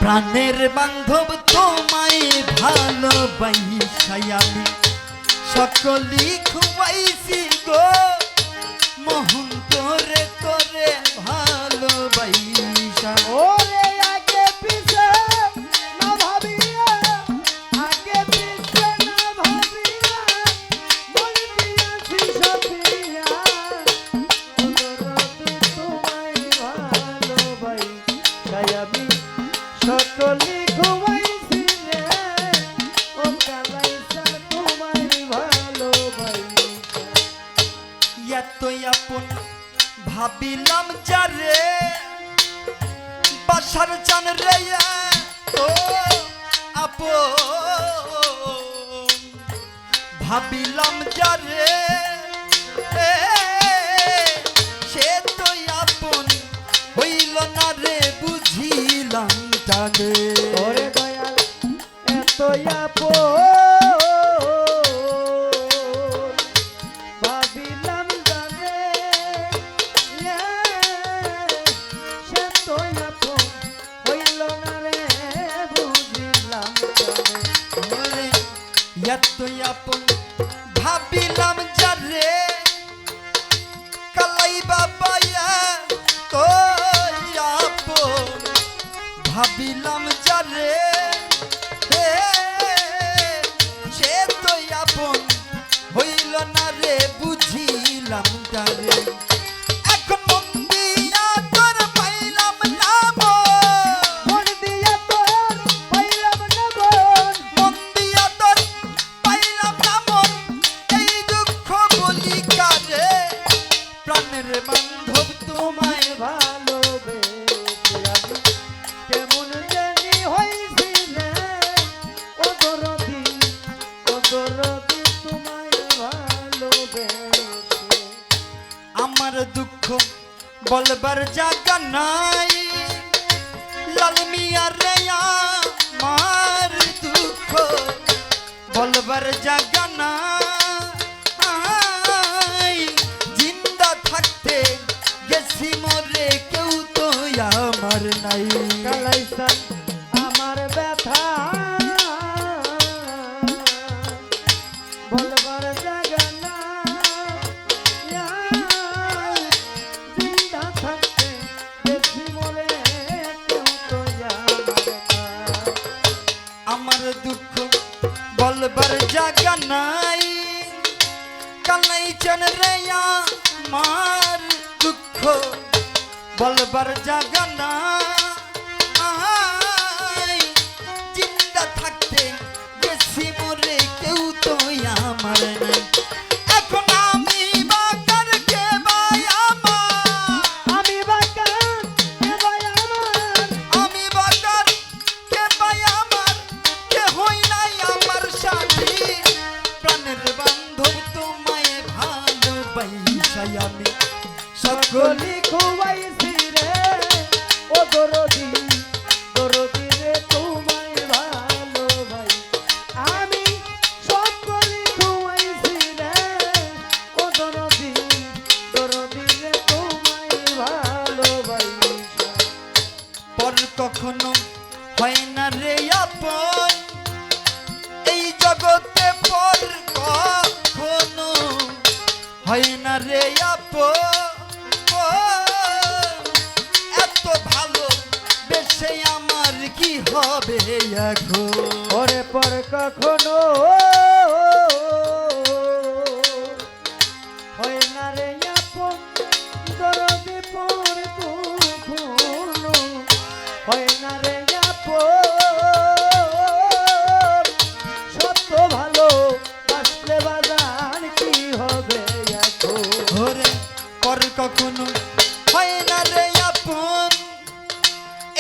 প্রাণের বান্ধব তোমায় ভালোবাসাই আমি সকলি খুয়াইছি গো মোহন তোরে তোরে ভালোবাসা ওরে আগে পিছে না ভাবিয়া আগে পিছে না ভাবিয়া মন দিয়াছি সপিয়া তোমায় ভালোবাসাই আমি সকলি খুয়াইছি রে ও কালাইসা তোমায় ভালোবাসা এতই আপন ভাবিলাম যারে বাসার চান রে তো আপন ভাবিলাম যারে সে তো আপন হইল না রে বুঝিলাম টানে ওরে দয়াল এত আপন ভাবিলাম জানে সে তো আপন হইল না রে বুঝিলাম জানে এতই আপন ভাবিলাম যারে কালাই বাবায়া তো আপন ভাবিলাম যারে সে তো আপন হইল না রে বুঝিলাম যারে এখন মন দিয়া তোর পাইলাম না মন দিয়া তোর পাইলাম না মন মন দিয়া তোর পাইলাম না মন এই দুঃখ বলি কারে প্রাণের বান্ধব তোমায় ভালোবেসে আমি কেমন জানি হইছি রে ও দরদি তোমায় ভালোবেসে আমার দুঃখ বলবার জায়গা নাই লাল মিয়া রে আমার দুঃখ বলবার জায়গা নাই জিন্দা থাকতে গেছি মরে কেউ তো আমার নাই কালাইসান আমার ব্যথা বলবার জায়গা না জিন্দা থাকতে বেশি মরে কেউ তো আমার দুঃখ বলবার জায়গা নাই কালাই চান রে আমার দুঃখ বলবার জায়গা নাই জিন্দা থাকতে বেশি মরে কেউ তো আমার নাই এখন আমি বাকার কে ভাই আমার আমি বাকার কে ভাই আমার আমি বাকার কে ভাই আমার কে হই নাই আমার সাথী প্রাণের বান্ধব তোমায় ভালোবাসাই আমি সকলি সকলি খুয়াইছি রে ও দরদি রে তোমায় ভালোবাই আমি সকলি খুয়াইছি রে ও দরদি রে তোমায় ভালোবাই পর কখনো হয় না রে আপন এই জগতে পর কখনো হয় না রে আপন এত ভালো বেশে আমার কি হবে এখন ওরে পর কখনো হয় না রে আপন দরদি পর কখনো হয় না রে আপন সত্য ভালো বাসলে বাজার কি হবে এখন ওরে পর কখনো হয় না রে আপন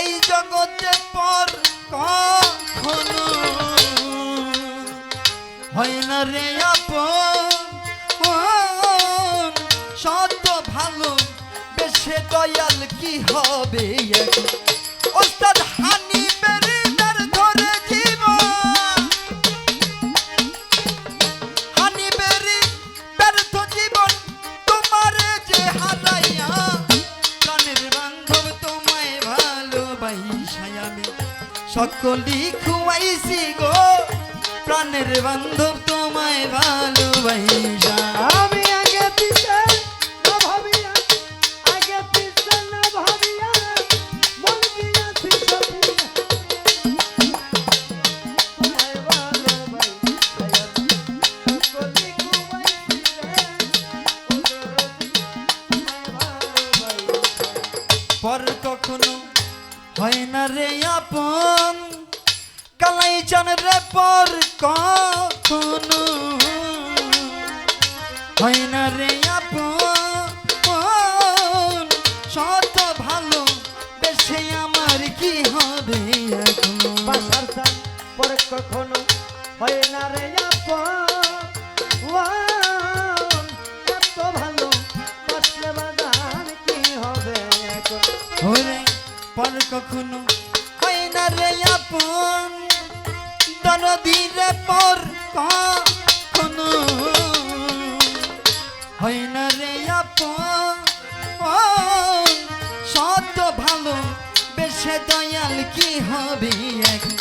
এই জগতে পর কখনো হয় না রে আপন সত্য ভালো বেশে দয়াল কি হবে এখন ওস্তাদ হানি বেরিদার ধরে জীবন হানি বেরি ব্যর্থ জীবন তোমারে যে হারাইয়া প্রাণের বান্ধব তোমায় ভালোবাসাই আমি সকলি খুয়াইছি গো প্রাণের বান্ধব তোমায় ভালোবাসা আমি আগে পিছে না ভাবিয়া আগে পিছে না ভাবিয়া মন দিয়াছি সখী তোমায় ভালোবাসি সকলি খুয়াইছি রে তোমায় ভালোবাসি পর কখনো হয় না রে আপন কালাই চান রে পর কখনো হয় না রে আপন শত ভালো বেশে আমার কি হবে এখন বাসার চান পরে কখনো হয় না রে আপন এত ভালো বাসলে বাজার কি হবে এখন ওরে পর কখনো হয় না রে আপন দরদি রে পর কখনো হয় না রে আপন শত ভালো বেশে দয়াল কি হবে এখন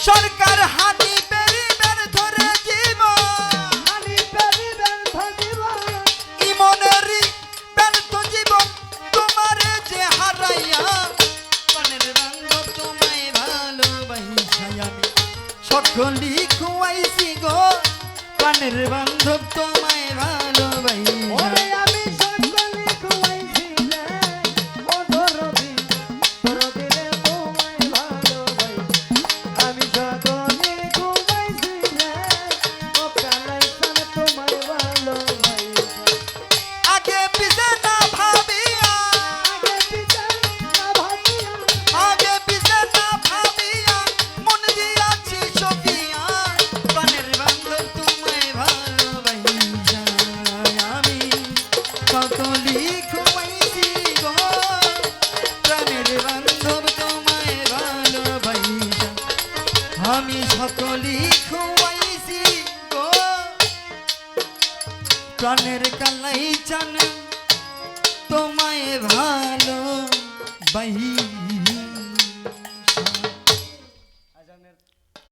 সরকার হানি বেরিবের ধরে জীবন আমি পেরিবেন থাকিবা ইমনেরই ব্যর্থ জীবন তোমারে যে হারাইয়া প্রাণের বান্ধব তোমায় ভালোবাসা আমি সকলি খুয়াইছি গো প্রাণের বান্ধব তোমায় ভালোবাসা ওরে আমি সকলি খুয়াইছি রে ও দরদি দরদি রে তোমায় ভালোবাসি আমি সকলি খুয়াইছি রে ও কালাইছান তোমায় ভালোবাসি আগে পিছে না ভাবিয়া আগে পিছে না ভাবিয়া আগে পিছে না ভাবিয়া মন দিয়াছি সখিয়া প্রাণের বান্ধব তোমায় ভালোবাসা আমি সকলি খুয়াইছি গো প্রাণের বান্ধব তোমায় ভালোবাসা আমি সকলি খুয়াইছি গো প্রাণের কালাই চান তোমায় ভালোবাসা